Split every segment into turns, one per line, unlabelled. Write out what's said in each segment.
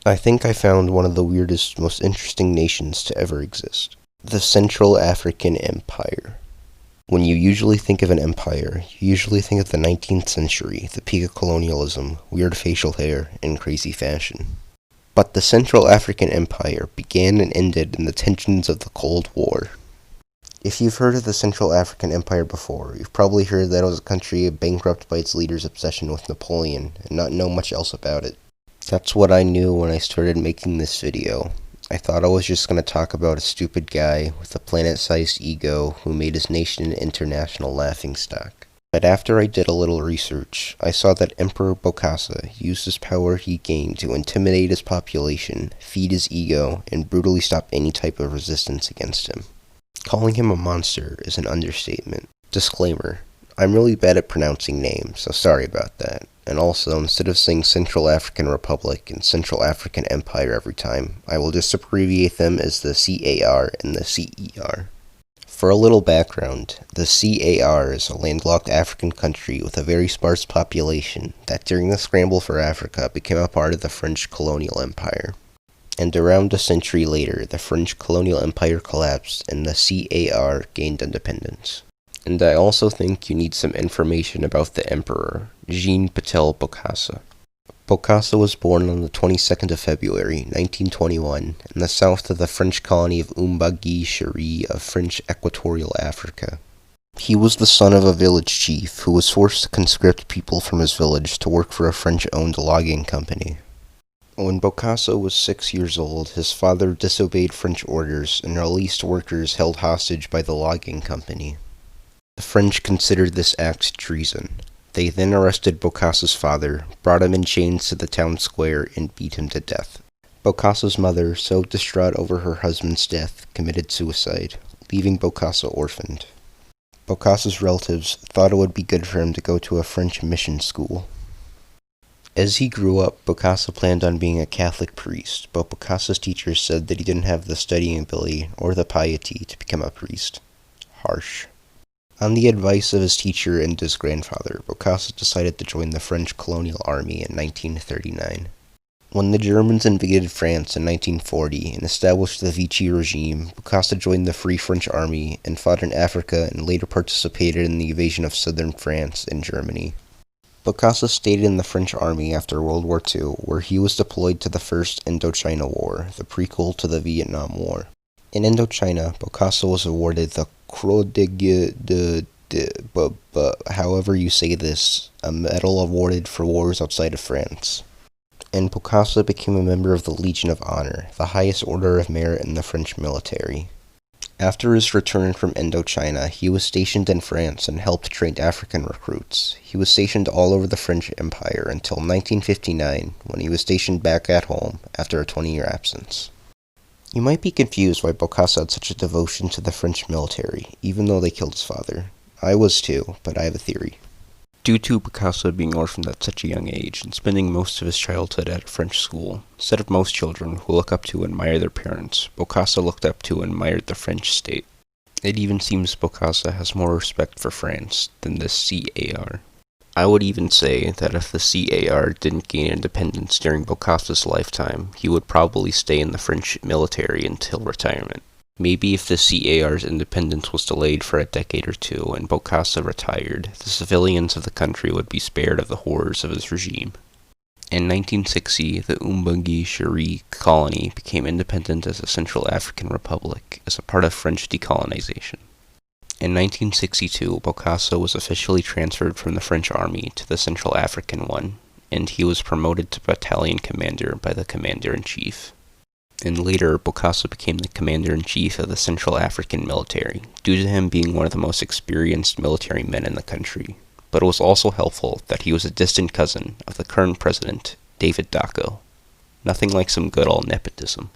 I think I found one of the weirdest, most interesting nations to ever exist. The Central African Empire. When you usually think of an empire, you usually think of the 19th century, the peak of colonialism, weird facial hair, and crazy fashion. But the Central African Empire began and ended in the tensions of the Cold War. If you've heard of the Central African Empire before, you've probably heard that it was a country bankrupt by its leader's obsession with Napoleon, and not know much else about it. That's what I knew when I started making this video. I thought I was just going to talk about a stupid guy with a planet-sized ego who made his nation an international laughingstock. But after I did a little research, I saw that Emperor Bokassa used his power he gained to intimidate his population, feed his ego, and brutally stop any type of resistance against him. Calling him a monster is an understatement. Disclaimer: I'm really bad at pronouncing names, so sorry about that. And also, instead of saying Central African Republic and Central African Empire every time, I will just abbreviate them as the CAR and the CER. For a little background, the CAR is a landlocked African country with a very sparse population that during the scramble for Africa became a part of the French colonial empire. And around a century later, the French colonial empire collapsed and the CAR gained independence. And I also think you need some information about the emperor, Jean Patel Bokassa. Bokassa was born on the 22nd of February, 1921, in the south of the French colony of Umbagui-Chari of French Equatorial Africa. He was the son of a village chief who was forced to conscript people from his village to work for a French-owned logging company. When Bokassa was 6 years old, his father disobeyed French orders and released workers held hostage by the logging company. The French considered this act treason. They then arrested Bokassa's father, brought him in chains to the town square, and beat him to death. Bokassa's mother, so distraught over her husband's death, committed suicide, leaving Bokassa orphaned. Bokassa's relatives thought it would be good for him to go to a French mission school. As he grew up, Bokassa planned on being a Catholic priest, but Bokassa's teachers said that he didn't have the studying ability or the piety to become a priest. Harsh. On the advice of his teacher and his grandfather, Bokassa decided to join the French colonial army in 1939. When the Germans invaded France in 1940 and established the Vichy regime, Bokassa joined the Free French Army and fought in Africa and later participated in the invasion of southern France and Germany. Bokassa stayed in the French army after World War II, where he was deployed to the First Indochina War, the prequel to the Vietnam War. In Indochina, Bokassa was awarded the Croix de Guerre however you say this, a medal awarded for wars outside of France. And Bokassa became a member of the Legion of Honor, the highest order of merit in the French military. After his return from Indochina, he was stationed in France and helped train African recruits. He was stationed all over the French Empire until 1959, when he was stationed back at home after a 20-year absence. You might be confused why Bokassa had such a devotion to the French military, even though they killed his father. I was too, but I have a theory. Due to Bokassa being orphaned at such a young age and spending most of his childhood at a French school, instead of most children who look up to and admire their parents, Bokassa looked up to and admired the French state. It even seems Bokassa has more respect for France than the CAR. I would even say that if the CAR didn't gain independence during Bokassa's lifetime, he would probably stay in the French military until retirement. Maybe if the CAR's independence was delayed for a decade or two and Bokassa retired, the civilians of the country would be spared of the horrors of his regime. In 1960, the Umbagui-Chari colony became independent as a Central African Republic as a part of French decolonization. In 1962, Bokassa was officially transferred from the French army to the Central African one, and he was promoted to battalion commander by the commander-in-chief. And later, Bokassa became the commander-in-chief of the Central African military, due to him being one of the most experienced military men in the country. But it was also helpful that he was a distant cousin of the current president, David Dacko. Nothing like some good old nepotism.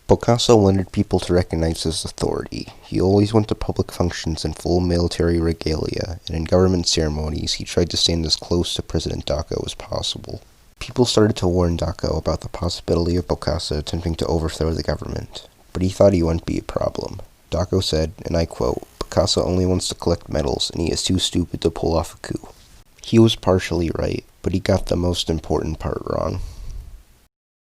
Bokassa wanted people to recognize his authority. He always went to public functions in full military regalia, and in government ceremonies he tried to stand as close to President Dacko as possible. People started to warn Dacko about the possibility of Bokassa attempting to overthrow the government, but he thought he wouldn't be a problem. Dacko said, and I quote, "Bokassa only wants to collect medals and he is too stupid to pull off a coup." He was partially right, but he got the most important part wrong.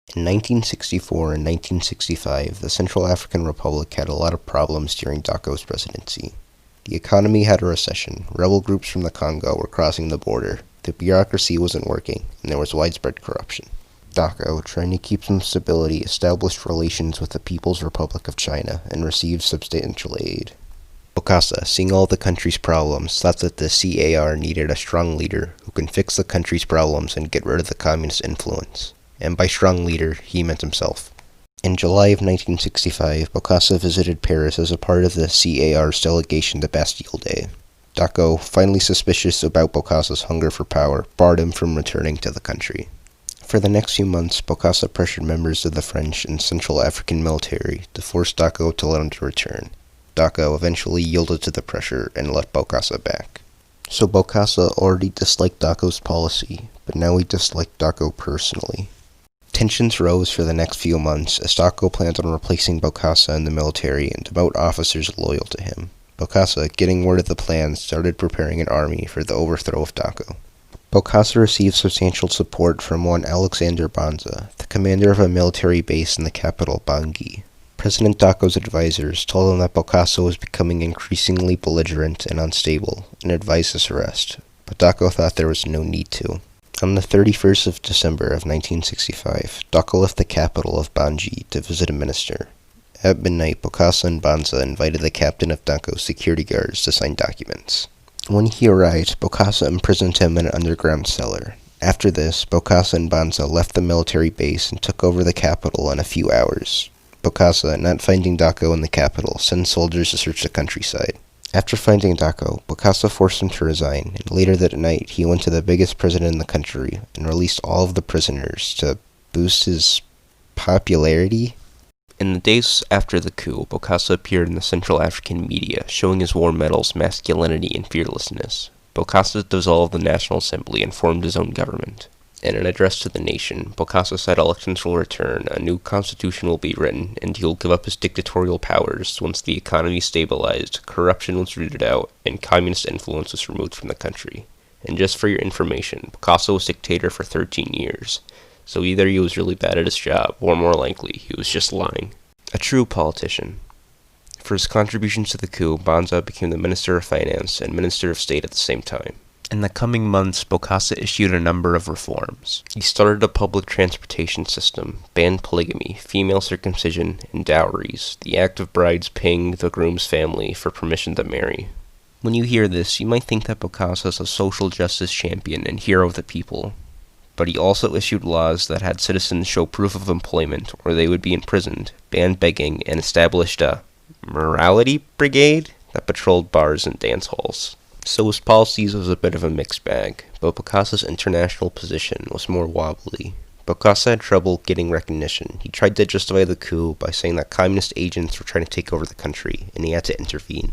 In 1964 and 1965, the Central African Republic had a lot of problems during Dako's presidency. The economy had a recession, rebel groups from the Congo were crossing the border, the bureaucracy wasn't working, and there was widespread corruption. Dako, trying to keep some stability, established relations with the People's Republic of China and received substantial aid. Bokassa, seeing all the country's problems, thought that the CAR needed a strong leader who can fix the country's problems and get rid of the communist influence. And by strong leader, he meant himself. In July of 1965, Bokassa visited Paris as a part of the CAR's delegation to Bastille Day. Dako, finally suspicious about Bokassa's hunger for power, barred him from returning to the country. For the next few months, Bokassa pressured members of the French and Central African military to force Dako to let him to return. Dako eventually yielded to the pressure and let Bokassa back. So Bokassa already disliked Dako's policy, but now he disliked Dako personally. Tensions rose for the next few months as Dako planned on replacing Bokassa in the military and demote officers loyal to him. Bokassa, getting word of the plan, started preparing an army for the overthrow of Dako. Bokassa received substantial support from one Alexander Banza, the commander of a military base in the capital Bangui. President Dako's advisors told him that Bokassa was becoming increasingly belligerent and unstable and advised his arrest, but Dako thought there was no need to. On the 31st of December of 1965, Dako left the capital of Bangui to visit a minister. At midnight, Bokassa and Banza invited the captain of Dako's security guards to sign documents. When he arrived, Bokassa imprisoned him in an underground cellar. After this, Bokassa and Banza left the military base and took over the capital in a few hours. Bokassa, not finding Dako in the capital, sent soldiers to search the countryside. After finding Dako, Bokassa forced him to resign, and later that night he went to the biggest prison in the country and released all of the prisoners to boost his popularity. In the days after the coup, Bokassa appeared in the Central African media, showing his war medal's masculinity and fearlessness. Bokassa dissolved the National Assembly and formed his own government. In an address to the nation, Bokassa said elections will return, a new constitution will be written, and he will give up his dictatorial powers once the economy stabilized, corruption was rooted out, and communist influence was removed from the country. And just for your information, Bokassa was dictator for 13 years, so either he was really bad at his job, or more likely, he was just lying. A true politician. For his contributions to the coup, Banza became the Minister of Finance and Minister of State at the same time. In the coming months, Bokassa issued a number of reforms. He started a public transportation system, banned polygamy, female circumcision, and dowries, the act of brides paying the groom's family for permission to marry. When you hear this, you might think that Bokassa is a social justice champion and hero of the people. But he also issued laws that had citizens show proof of employment or they would be imprisoned, banned begging, and established a morality brigade that patrolled bars and dance halls. So his policies was a bit of a mixed bag, but Bokassa's international position was more wobbly. Bokassa had trouble getting recognition. He tried to justify the coup by saying that communist agents were trying to take over the country, and he had to intervene.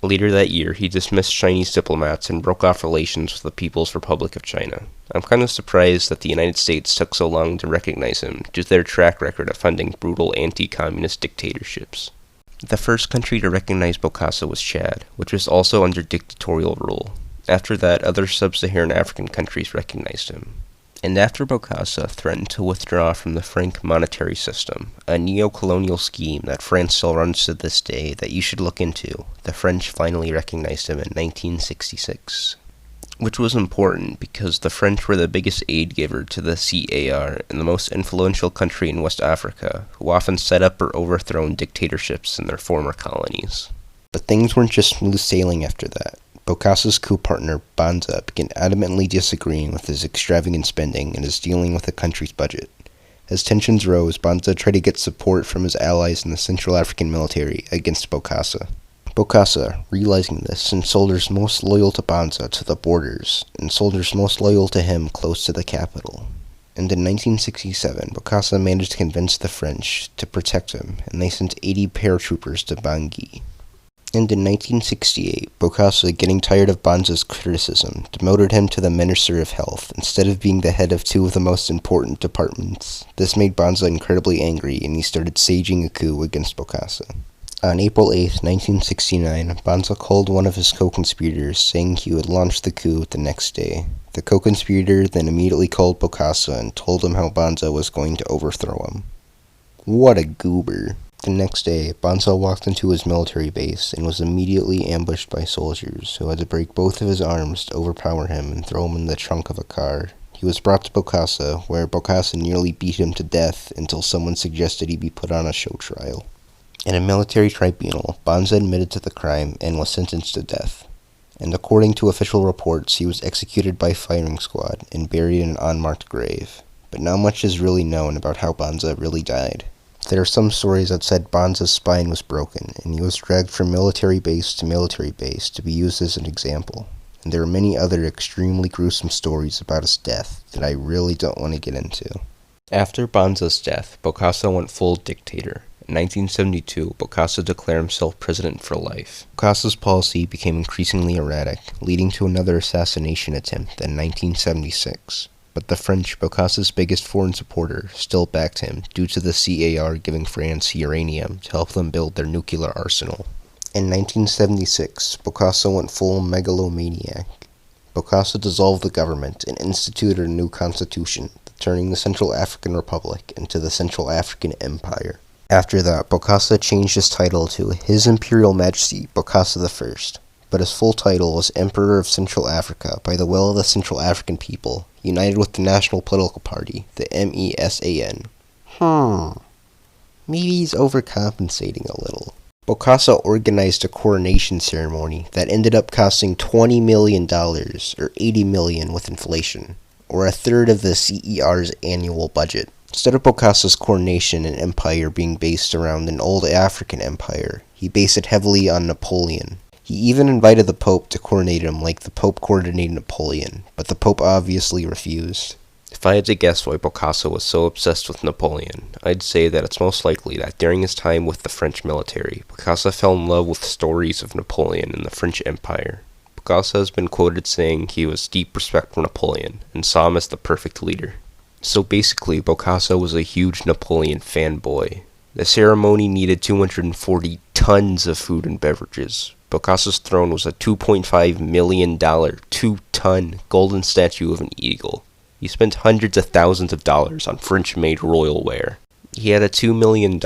Later that year, he dismissed Chinese diplomats and broke off relations with the People's Republic of China. I'm kind of surprised that the United States took so long to recognize him due to their track record of funding brutal anti-communist dictatorships. The first country to recognize Bokassa was Chad, which was also under dictatorial rule. After that, other sub-Saharan African countries recognized him. And after Bokassa threatened to withdraw from the franc monetary system, a neo-colonial scheme that France still runs to this day that you should look into, the French finally recognized him in 1966. Which was important because the French were the biggest aid giver to the CAR and the most influential country in West Africa, who often set up or overthrown dictatorships in their former colonies. But things weren't just smooth sailing after that. Bokassa's coup partner, Banza, began adamantly disagreeing with his extravagant spending and his dealing with the country's budget. As tensions rose, Banza tried to get support from his allies in the Central African military against Bokassa. Bokassa, realizing this, sent soldiers most loyal to Banza to the borders, and soldiers most loyal to him close to the capital. And in 1967, Bokassa managed to convince the French to protect him, and they sent 80 paratroopers to Bangui. And in 1968, Bokassa, getting tired of Banza's criticism, demoted him to the Minister of Health, instead of being the head of two of the most important departments. This made Banza incredibly angry, and he started staging a coup against Bokassa. On April 8, 1969, Banza called one of his co-conspirators, saying he would launch the coup the next day. The co-conspirator then immediately called Bokassa and told him how Banza was going to overthrow him. What a goober. The next day, Banza walked into his military base and was immediately ambushed by soldiers who had to break both of his arms to overpower him and throw him in the trunk of a car. He was brought to Bokassa, where Bokassa nearly beat him to death until someone suggested he be put on a show trial. In a military tribunal, Banza admitted to the crime and was sentenced to death. And according to official reports, he was executed by firing squad and buried in an unmarked grave. But not much is really known about how Banza really died. There are some stories that said Banza's spine was broken, and he was dragged from military base to be used as an example. And there are many other extremely gruesome stories about his death that I really don't want to get into. After Banza's death, Bokassa went full dictator. In 1972, Bokassa declared himself president for life. Bokassa's policy became increasingly erratic, leading to another assassination attempt in 1976. But the French, Bokassa's biggest foreign supporter, still backed him due to the CAR giving France uranium to help them build their nuclear arsenal. In 1976, Bokassa went full megalomaniac. Bokassa dissolved the government and instituted a new constitution, turning the Central African Republic into the Central African Empire. After that, Bokassa changed his title to His Imperial Majesty Bokassa I, but his full title was Emperor of Central Africa by the will of the Central African people, united with the National Political Party, the MESAN. Maybe he's overcompensating a little. Bokassa organized a coronation ceremony that ended up costing $20 million, or $80 million with inflation, or a third of the CER's annual budget. Instead of Bokassa's coronation and empire being based around an old African empire, he based it heavily on Napoleon. He even invited the Pope to coronate him like the Pope coronated Napoleon, but the Pope obviously refused. If I had to guess why Bokassa was so obsessed with Napoleon, I'd say that it's most likely that during his time with the French military, Bokassa fell in love with stories of Napoleon and the French Empire. Bokassa has been quoted saying he was deep respect for Napoleon and saw him as the perfect leader. So basically, Bokassa was a huge Napoleon fanboy. The ceremony needed 240 tons of food and beverages. Bokassa's throne was a $2.5 million, 2-ton golden statue of an eagle. He spent hundreds of thousands of dollars on French-made royal wear. He had a $2 million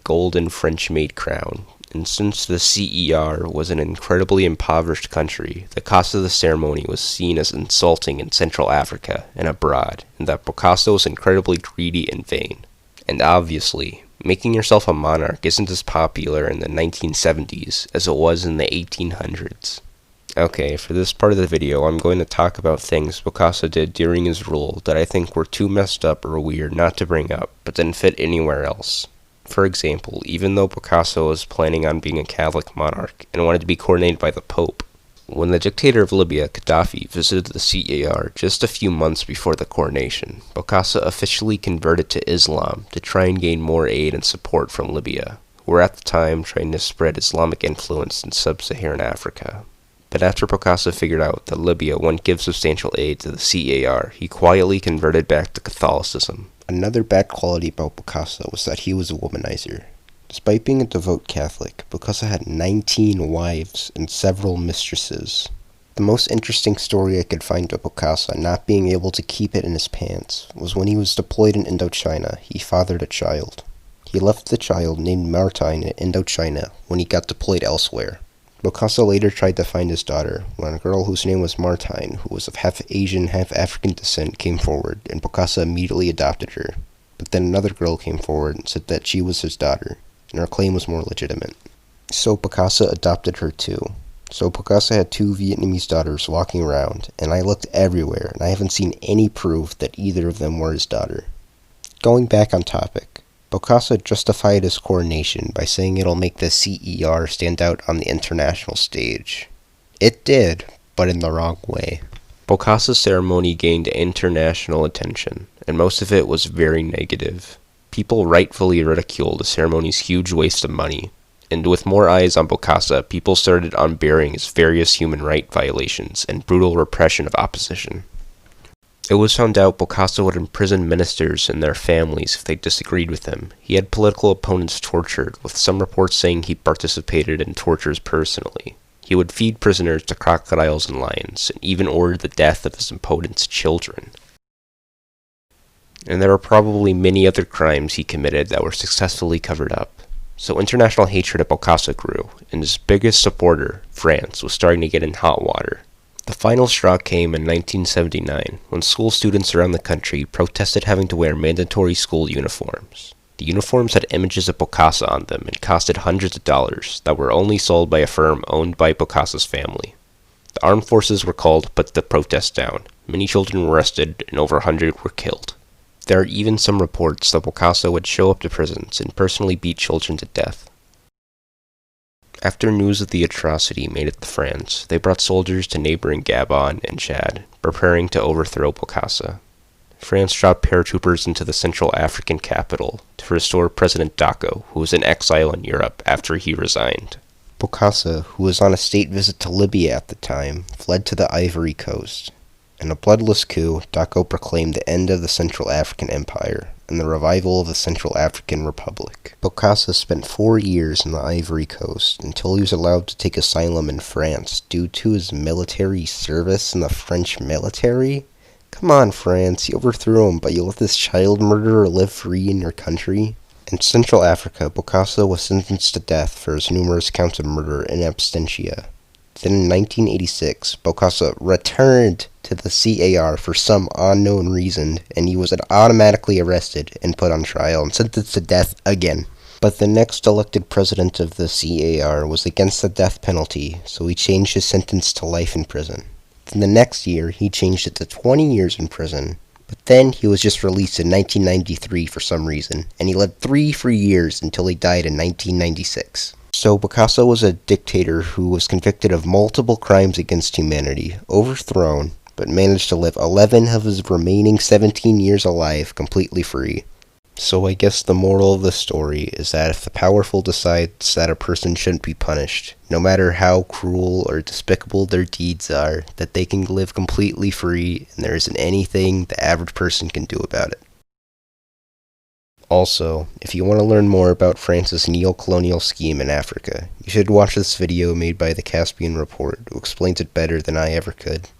golden French-made crown. And since the CER was an incredibly impoverished country, the cost of the ceremony was seen as insulting in Central Africa and abroad, and that Bokassa was incredibly greedy and vain. And obviously, making yourself a monarch isn't as popular in the 1970s as it was in the 1800s. Okay, for this part of the video, I'm going to talk about things Bokassa did during his rule that I think were too messed up or weird not to bring up, but didn't fit anywhere else. For example, even though Bokassa was planning on being a Catholic monarch and wanted to be coronated by the Pope, when the dictator of Libya, Gaddafi, visited the CAR just a few months before the coronation, Bokassa officially converted to Islam to try and gain more aid and support from Libya, who were at the time trying to spread Islamic influence in sub-Saharan Africa. But after Bokassa figured out that Libya wouldn't give substantial aid to the CAR, he quietly converted back to Catholicism. Another bad quality about Bokassa was that he was a womanizer. Despite being a devout Catholic, Bokassa had 19 wives and several mistresses. The most interesting story I could find of Bokassa not being able to keep it in his pants was when he was deployed in Indochina, he fathered a child. He left the child named Martine in Indochina when he got deployed elsewhere. Bokassa later tried to find his daughter, when a girl whose name was Martine, who was of half Asian, half African descent, came forward, and Bokassa immediately adopted her. But then another girl came forward and said that she was his daughter, and her claim was more legitimate. So Bokassa adopted her too. So Bokassa had 2 Vietnamese daughters walking around, and I looked everywhere, and I haven't seen any proof that either of them were his daughter. Going back on topic, Bokassa justified his coronation by saying it'll make the CER stand out on the international stage. It did, but in the wrong way. Bokassa's ceremony gained international attention, and most of it was very negative. People rightfully ridiculed the ceremony's huge waste of money, and with more eyes on Bokassa, people started unburying his various human rights violations and brutal repression of opposition. It was found out Bokassa would imprison ministers and their families if they disagreed with him. He had political opponents tortured, with some reports saying he participated in tortures personally. He would feed prisoners to crocodiles and lions, and even ordered the death of his opponents' children. And there were probably many other crimes he committed that were successfully covered up. So international hatred of Bokassa grew, and his biggest supporter, France, was starting to get in hot water. The final straw came in 1979, when school students around the country protested having to wear mandatory school uniforms. The uniforms had images of Bokassa on them and costed hundreds of dollars that were only sold by a firm owned by Bokassa's family. The armed forces were called to put the protest down. Many children were arrested and over 100 were killed. There are even some reports that Bokassa would show up to prisons and personally beat children to death. After news of the atrocity made it to France, they brought soldiers to neighboring Gabon and Chad, preparing to overthrow Bokassa. France dropped paratroopers into the Central African capital to restore President Dako, who was in exile in Europe after he resigned. Bokassa, who was on a state visit to Libya at the time, fled to the Ivory Coast. In a bloodless coup, Dako proclaimed the end of the Central African Empire and the revival of the Central African Republic. Bokassa spent 4 years in the Ivory Coast until he was allowed to take asylum in France due to his military service in the French military. Come on, France, you overthrew him, but you let this child murderer live free in your country? In Central Africa, Bokassa was sentenced to death for his numerous counts of murder in absentia. Then in 1986, Bokassa returned to the CAR for some unknown reason, and he was automatically arrested and put on trial and sentenced to death again. But the next elected president of the CAR was against the death penalty, so he changed his sentence to life in prison. Then the next year, he changed it to 20 years in prison, but then he was just released in 1993 for some reason, and he led 3 free years until he died in 1996. So Bokassa was a dictator who was convicted of multiple crimes against humanity, overthrown, but managed to live 11 of his remaining 17 years alive completely free. So I guess the moral of the story is that if the powerful decides that a person shouldn't be punished, no matter how cruel or despicable their deeds are, that they can live completely free and there isn't anything the average person can do about it. Also, if you want to learn more about France's neo-colonial scheme in Africa, you should watch this video made by the Caspian Report, who explains it better than I ever could.